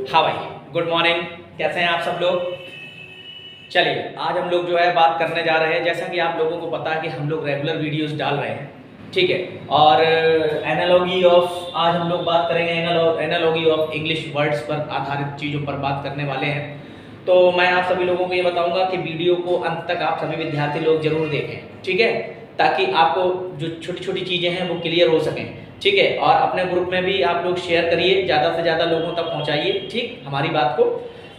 हाँ भाई, good morning. कैसे हैं आप सब लोग? चलिए, आज हम लोग जो है बात करने जा रहे हैं, जैसा कि आप लोगों को पता है कि हम लोग रेगुलर वीडियोस डाल रहे हैं, ठीक है। और एनालॉगी ऑफ, आज हम लोग बात करेंगे एनालॉगी ऑफ इंग्लिश वर्ड्स पर आधारित चीज़ों पर बात करने वाले हैं। तो मैं आप सभी लोगों को ये बताऊंगा कि वीडियो को अंत तक आप सभी विद्यार्थी लोग जरूर देखें, ठीक है, ताकि आपको जो छोटी छोटी चीज़ें हैं वो क्लियर हो सकें, ठीक है। और अपने ग्रुप में भी आप लोग शेयर करिए, ज़्यादा से ज़्यादा लोगों तक पहुँचाइए, ठीक, हमारी बात को।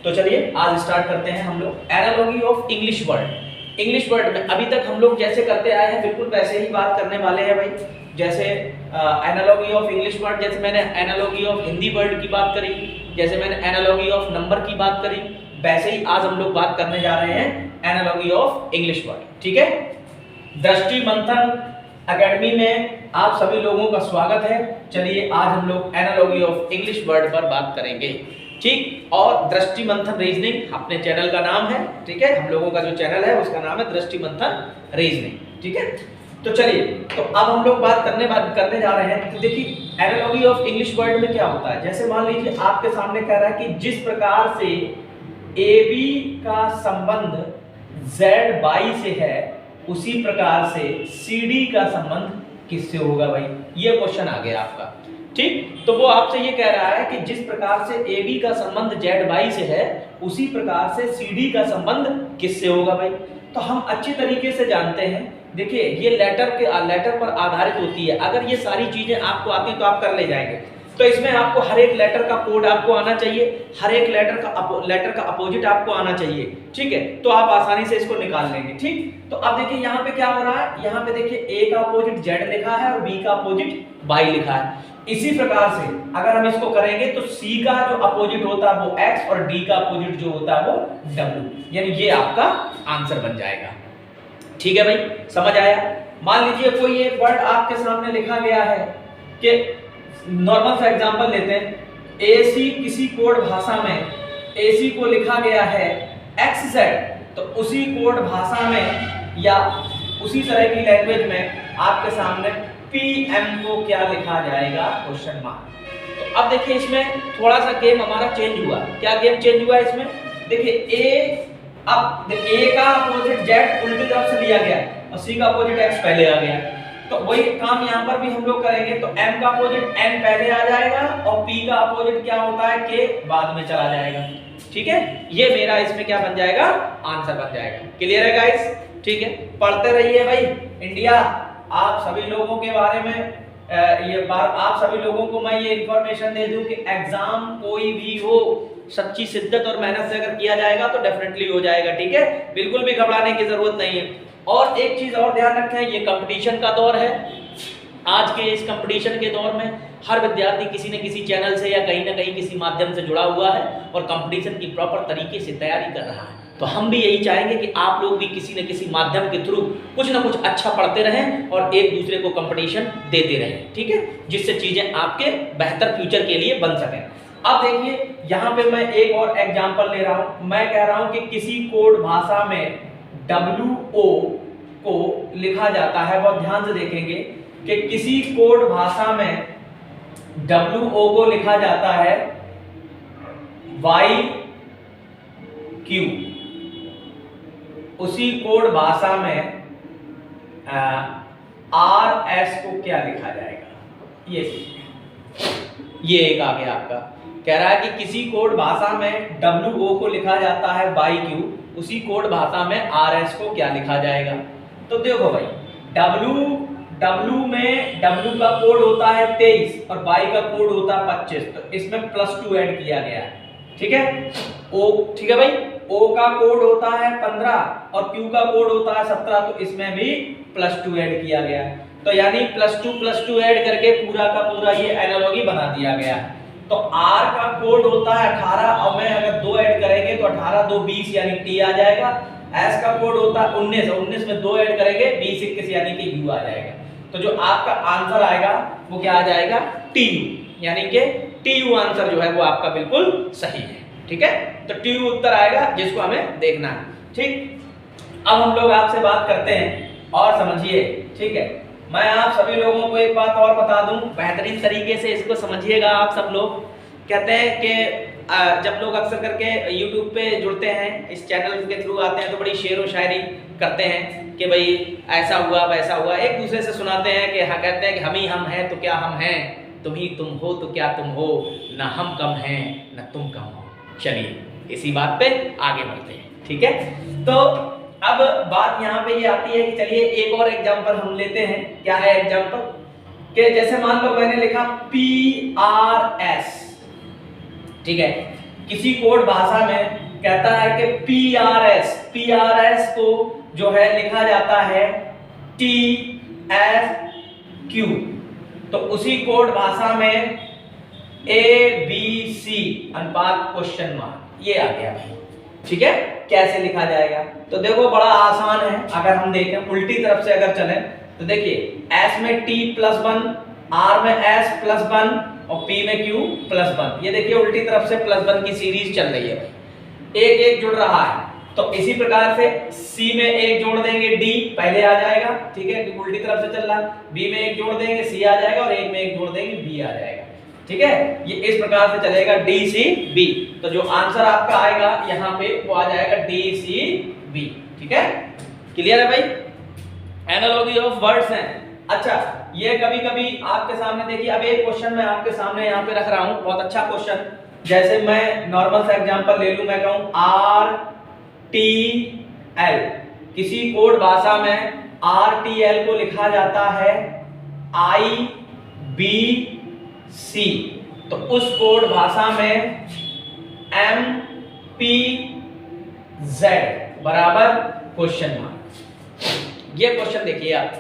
तो चलिए आज स्टार्ट करते हैं हम लोग analogy of English word. English word में अभी तक हम लोग जैसे करते आए हैं बिल्कुल वैसे ही बात करने वाले हैं भाई। जैसे एनालॉगी ऑफ इंग्लिश वर्ड, जैसे मैंने एनालॉगी ऑफ हिंदी वर्ड की बात करी, जैसे मैंने एनालॉगी ऑफ नंबर की बात करी, वैसे ही आज हम लोग बात करने जा रहे हैं एनालॉगी ऑफ इंग्लिश वर्ड, ठीक है। दृष्टि मंथन एकेडमी में आप सभी लोगों का स्वागत है। चलिए आज हम लोग एनालॉगी ऑफ इंग्लिश वर्ड पर बात करेंगे, ठीक। और दृष्टि मंथन रीजनिंग अपने चैनल का नाम है, ठीक है। हम लोगों का जो चैनल है उसका नाम है दृष्टि मंथन रीजनिंग, ठीक है। तो चलिए, तो अब हम लोग बात करने जा रहे हैं। तो देखिए एनालॉगी ऑफ इंग्लिश वर्ड में क्या होता है। जैसे मान लीजिए आपके सामने कह रहा है कि जिस प्रकार से AB का संबंध ZY से है, उसी प्रकार से CD का संबंध किससे होगा भाई। ये क्वेश्चन आ गया आपका, ठीक। तो वो आपसे ये कह रहा है कि जिस प्रकार से AB का संबंध ZY से है, उसी प्रकार से CD का संबंध किससे होगा भाई। तो हम अच्छी तरीके से जानते हैं, देखिए ये लेटर पर आधारित होती है। अगर ये सारी चीजें आपको आती हैं तो आप कर ले जाएंगे। तो इसमें आपको हर एक लेटर का कोड आपको आना चाहिए, हर एक लेटर का अपोजिट आपको आना चाहिए, ठीक है। तो आप आसानी से इसको निकाल लेंगे, ठीक। तो अब देखिए यहाँ पे क्या हो रहा है, यहाँ पे देखिए A का अपोजिट Z लिखा है और B का अपोजिट Y लिखा है। इसी प्रकार से अगर हम इसको करेंगे तो C का जो अपोजिट होता है वो X और D का अपोजिट जो होता है वो W, यानी ये आपका आंसर बन जाएगा, ठीक है भाई। समझ आया। मान लीजिए कोई एक वर्ड आपके सामने लिखा गया है कि नॉर्मल सा एग्जांपल लेते हैं, AC किसी कोड भाषा में AC को लिखा गया है XZ, तो उसी कोड भाषा में या उसी तरह की लैंग्वेज में आपके सामने PM को क्या लिखा जाएगा, क्वेश्चन मार्क। तो अब देखिए इसमें थोड़ा सा गेम हमारा चेंज हुआ। क्या गेम चेंज हुआ इसमें, देखिए A का अपोजिट Z उल्टी तरफ से लिया गया और C का अपोजिट X पहले आ गया। तो वही काम यहाँ पर भी हम लोग करेंगे। तो M का अपोजिट N पहले आ जाएगा और P का अपोजिट क्या होता है K बाद में चला जाएगा, ठीक है। ये मेरा इसमें क्या बन जाएगा, आंसर बन जाएगा। क्लियर है गाइस, ठीक है। पढ़ते रहिए भाई। इंडिया, आप सभी लोगों के बारे में आप सभी लोगों को मैं ये इंफॉर्मेशन दे दूं कि एग्जाम कोई भी हो, सच्ची शिद्दत और मेहनत से अगर किया जाएगा तो डेफिनेटली हो जाएगा, ठीक है। बिल्कुल भी घबराने की जरूरत नहीं है। और एक चीज और ध्यान रखें, ये कंपटीशन का दौर है। आज के इस कंपटीशन के दौर में हर विद्यार्थी किसी न किसी चैनल से या कहीं ना कहीं किसी माध्यम से जुड़ा हुआ है और कंपटीशन की प्रॉपर तरीके से तैयारी कर रहा है। तो हम भी यही चाहेंगे कि आप लोग भी किसी न किसी माध्यम के थ्रू कुछ ना कुछ अच्छा पढ़ते रहें और एक दूसरे को कंपटीशन देते रहें, ठीक है, जिससे चीजें आपके बेहतर फ्यूचर के लिए बन सकें। अब देखिए यहाँ पे मैं एक और एग्जांपल ले रहा हूँ। मैं कह रहा हूँ कि किसी कोड भाषा में WO को लिखा जाता है, बहुत ध्यान से देखेंगे कि किसी कोड भाषा में WO को लिखा जाता है YQ, उसी कोड भाषा में RS को क्या लिखा जाएगा। ये एक आ गया आपका, कह रहा है कि किसी कोड भाषा में WO को लिखा जाता है YQ, उसी कोड भाषा में RS को क्या लिखा जाएगा। तो देखो भाई, W में W का कोड होता है 23 और Y का कोड होता है 25, तो इसमें +2 ऐड किया गया है, ठीक है। O, ठीक है भाई, O का कोड होता है 15 और Q का कोड होता है 17, तो इसमें भी +2 ऐड किया गया है। तो यानी +2 ऐड करके पूरा का पूरा ये एनालॉगी बना दिया गया है। तो R का कोड होता है 18 और मैं अगर 2 ऐड करेंगे तो 18 2 20 यानी T आ जाएगा। S का कोड होता है 19 और 19 में 2 ऐड करेंगे 20 21 यानी कि U आ जाएगा। तो जो आपका आंसर आएगा वो क्या आ जाएगा, TU, यानी कि TU आंसर जो है वो आपका बिल्कुल सही है, ठीक है। तो TU उत्तर आएगा जिसको हमें देखना है, ठीक। अब हम लोग आपसे बात करते हैं और समझिए, ठीक है। मैं आप सभी लोगों को एक बात और बता दूं, बेहतरीन तरीके से इसको समझिएगा आप सब लोग। कहते हैं कि जब लोग अक्सर करके YouTube पे जुड़ते हैं, इस चैनल के थ्रू आते हैं तो बड़ी शेर व शायरी करते हैं कि भाई ऐसा हुआ वैसा हुआ, एक दूसरे से सुनाते हैं कि हाँ, कहते हैं कि हम ही हम हैं तो क्या हम हैं, तुम ही तुम हो तो क्या तुम हो, ना हम कम हैं ना तुम कम हो। चलिए इसी बात पे आगे बढ़ते हैं, ठीक है। तो अब बात यहाँ पे ये आती है कि चलिए एक और एग्जांपल हम लेते हैं। क्या है एग्जांपल? कि जैसे मान लो मैंने लिखा PRS, ठीक है। किसी कोड भाषा में कहता है कि PRS को जो है लिखा जाता है TSQ, तो उसी कोड भाषा में ABC अनुपात क्वेश्चन मार्क, ये आ गया भाई, ठीक है। कैसे लिखा जाएगा? तो देखो बड़ा आसान है। अगर हम देखें उल्टी तरफ से अगर चलें तो देखिए S में T+1, R में S+1 और P में Q+1, ये देखिए उल्टी तरफ से +1 की सीरीज चल रही है भाई, एक एक जुड़ रहा है। तो इसी प्रकार से C में एक जोड़ देंगे D पहले आ जाएगा, ठीक है, क्योंकि उल्टी तरफ से चल रहा है। B में एक जोड़ देंगे C आ जाएगा, और एक में एक जोड़ देंगे B आ जाएगा, ठीक है। ये इस प्रकार से चलेगा DCB। तो जो आंसर आपका आएगा यहाँ पे वो आ जाएगा DCB, ठीक है। क्लियर है भाई? एनालॉजी ऑफ वर्ड्स हैं। अच्छा, ये कभी कभी आपके सामने देखिए, अब एक क्वेश्चन मैं आपके सामने यहाँ पे रख रहा हूँ, बहुत अच्छा क्वेश्चन। जैसे मैं नॉर्मल सा एग्जांपल ले लूं, मैं कहूँ RTL, किसी कोड भाषा में RTL को लिखा जाता है IBC, तो उस कोड भाषा में MPZ बराबर क्वेश्चन मार्क। ये क्वेश्चन देखिए आप,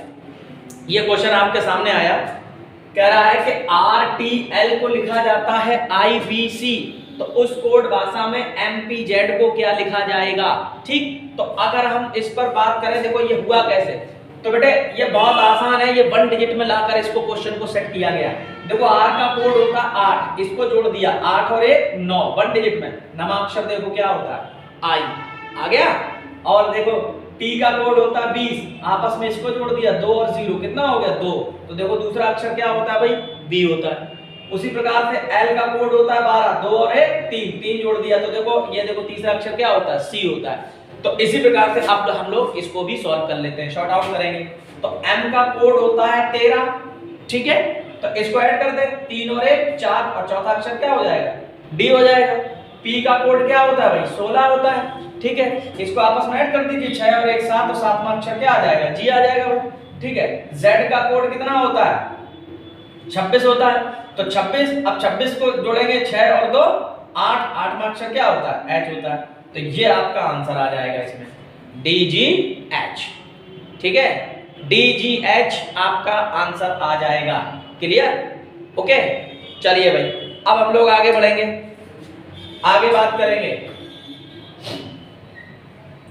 ये क्वेश्चन आपके सामने आया, कह रहा है कि RTL को लिखा जाता है IBC, तो उस कोड भाषा में MPZ को क्या लिखा जाएगा, ठीक। तो अगर हम इस पर बात करें, देखो ये हुआ कैसे, तो बेटे ये बहुत आसान है, ये 1 डिजिट में लाकर इसको क्वेश्चन को सेट किया गया। देखो R का कोड होता 8, इसको जोड़ दिया 8 और 1 9, 1 डिजिट में नामाक्षर देखो क्या होता है I आ गया। और देखो T का कोड होता है 20, आपस में इसको जोड़ दिया 2 और 0, कितना हो गया 2। तो देखो दूसरा अक्षर क्या होता है भाई, B होता है। उसी प्रकार से L का कोड होता है 12, 2 और 1 3 जोड़ दिया, तो देखो ये देखो तीसरा अक्षर क्या होता है, C होता है। तो इसी प्रकार से अब हम लोग इसको भी सॉल्व कर लेते हैं, शॉर्ट आउट करेंगे। तो M का कोड होता है 13, ठीक है, तो इसको ऐड कर दे, 3 और 1 4, और चौथा अक्षर क्या हो जाएगा, D हो जाएगा। P का कोड क्या होता है भाई, 16 होता है, ठीक है, इसको आपस में ऐड कर दीजिए, 6 और 1 7, और सातवां अक्षर क्या आ जाएगा, G आ जाएगा भाई, ठीक है। Z का कोड कितना होता है, 26 होता है, तो 26, अब 26 को जोड़ेंगे 6 और 2 8, आठवां अक्षर क्या होता है, H होता है। तो ये आपका आंसर आ जाएगा इसमें DGH, ठीक है, DGH आपका आंसर आ जाएगा। क्लियर? ओके, चलिए भाई अब हम लोग आगे बढ़ेंगे, आगे बात करेंगे।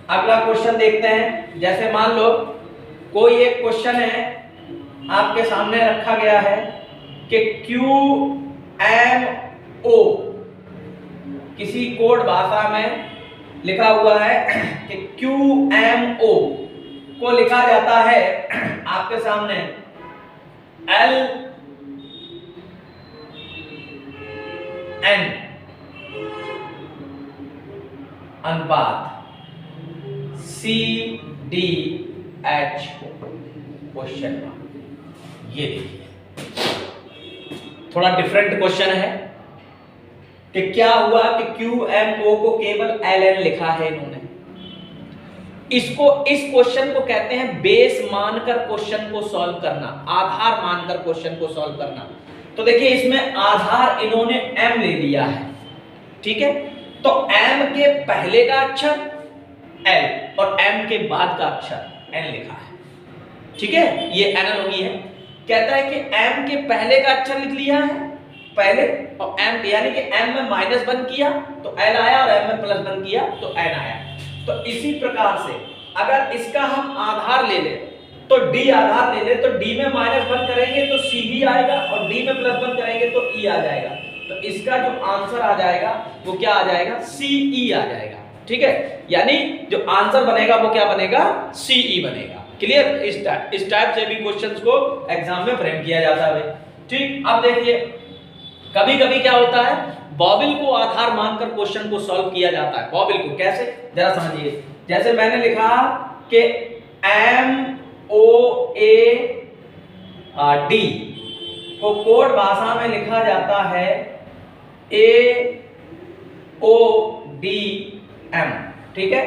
अगला क्वेश्चन देखते हैं। जैसे मान लो कोई एक क्वेश्चन है आपके सामने रखा गया है कि QMO, किसी कोड भाषा में लिखा हुआ है कि QMO को लिखा जाता है आपके सामने LN अनुपात CDH क्वेश्चन। ये देखिए थोड़ा डिफरेंट क्वेश्चन है कि क्या हुआ कि QMO को केवल LN लिखा है इन्होंने। इसको, इस क्वेश्चन को कहते हैं बेस मानकर क्वेश्चन को सॉल्व करना, आधार मानकर क्वेश्चन को सॉल्व करना। तो देखिए इसमें आधार इन्होंने M ले लिया है, ठीक है, तो M के पहले का अक्षर L और M के बाद का अक्षर N लिखा है, ठीक है। ये एनालॉजी है, कहता है कि M के पहले का अक्षर लिख लिया है पहले, और M यानी कि M में -1 किया तो L आया, और M में +1 किया तो N आया। तो इसी प्रकार से अगर इसका हम आधार ले लें तो D आधार ले ले, तो D में -1 करेंगे तो C भी आएगा, और D में +1 करेंगे तो E आ जाएगा। तो इसका जो आंसर आ जाएगा वो क्या आ जाएगा, CE आ जाएगा, ठीक है। यानी जो आंसर बनेगा वो क्या बनेगा, CE बनेगा। क्लियर? इस टाइप से भी क्वेश्चंस को एग्जाम में फ्रेम किया जाता है, ठीक। अब देखिए कभी कभी क्या होता है, बॉबिल को आधार मानकर क्वेश्चन को सॉल्व किया जाता है। बॉबिल को कैसे, जरा समझिए। जैसे मैंने लिखा कि MOAD को कोड भाषा में लिखा जाता है AODM, ठीक है,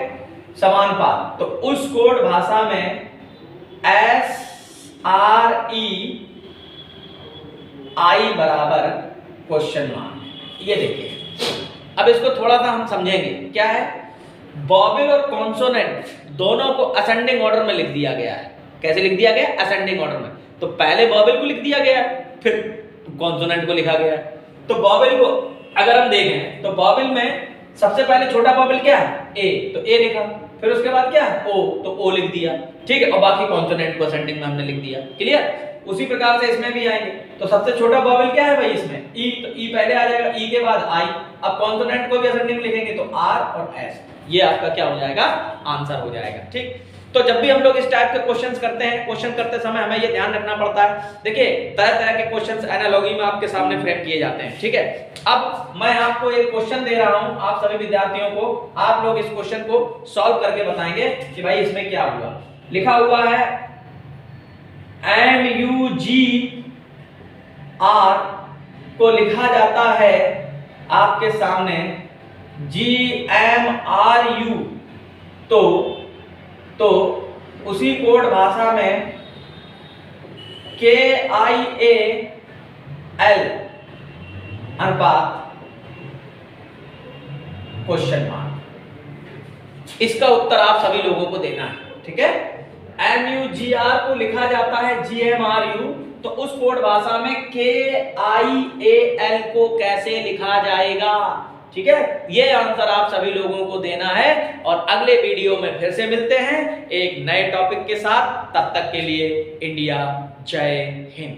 समानुपात। तो उस कोड भाषा में SREI बराबर क्वेश्चन मार्क। ये देखिए, अब इसको थोड़ा सा हम समझेंगे क्या है। बॉबिल और कॉन्सोनेंट दोनों को असेंडिंग ऑर्डर में लिख दिया गया है। कैसे लिख दिया गया? असेंडिंग ऑर्डर में। तो पहले बॉबिल को लिख दिया गया है, फिर कॉन्सोनेंट को लिखा गया है। तो बॉबिल को अगर हम देखें तो बॉबिल में सबसे पहले छोटा बॉबिल क्या है? ए, तो ए लिखा, फिर उसके बाद क्या है? ओ, तो ओ लिख दिया, ठीक है, और बाकी कॉन्सोनेंट को असेंडिंग में हमने लिख दिया। क्लियर? उसी प्रकार से इसमें भी आएंगे। तो सबसे छोटा बॉबिल क्या है भाई इसमें? ई, तो ई पहले आ जाएगा, ई के बाद आई। अब कॉन्सोनेंट को भी असेंडिंग लिखेंगे तो आर और एस। ये आपका क्या हो जाएगा? आंसर हो जाएगा, ठीक। तो जब भी हम लोग इस टाइप के क्वेश्चंस करते हैं, क्वेश्चन करते समय हमें ये ध्यान रखना पड़ता है। देखिए, तरह तरह के क्वेश्चंस एनालॉजी में आपके सामने फ्रेम किए जाते हैं, ठीक है। अब मैं आपको एक क्वेश्चन दे रहा हूं, आप सभी विद्यार्थियों को, आप लोग इस क्वेश्चन को सॉल्व करके बताएंगे कि भाई इसमें क्या हुआ। लिखा हुआ है MUGR को लिखा जाता है आपके सामने GMRU। तो उसी कोड भाषा में KIAL अनुपात क्वेश्चन मार्क। इसका उत्तर आप सभी लोगों को देना है, ठीक है। MUGR को लिखा जाता है GMRU, तो उस कोड भाषा में KIAL को कैसे लिखा जाएगा, ठीक है। ये आंसर आप सभी लोगों को देना है। और अगले वीडियो में फिर से मिलते हैं एक नए टॉपिक के साथ। तब तक के लिए इंडिया जय हिंद।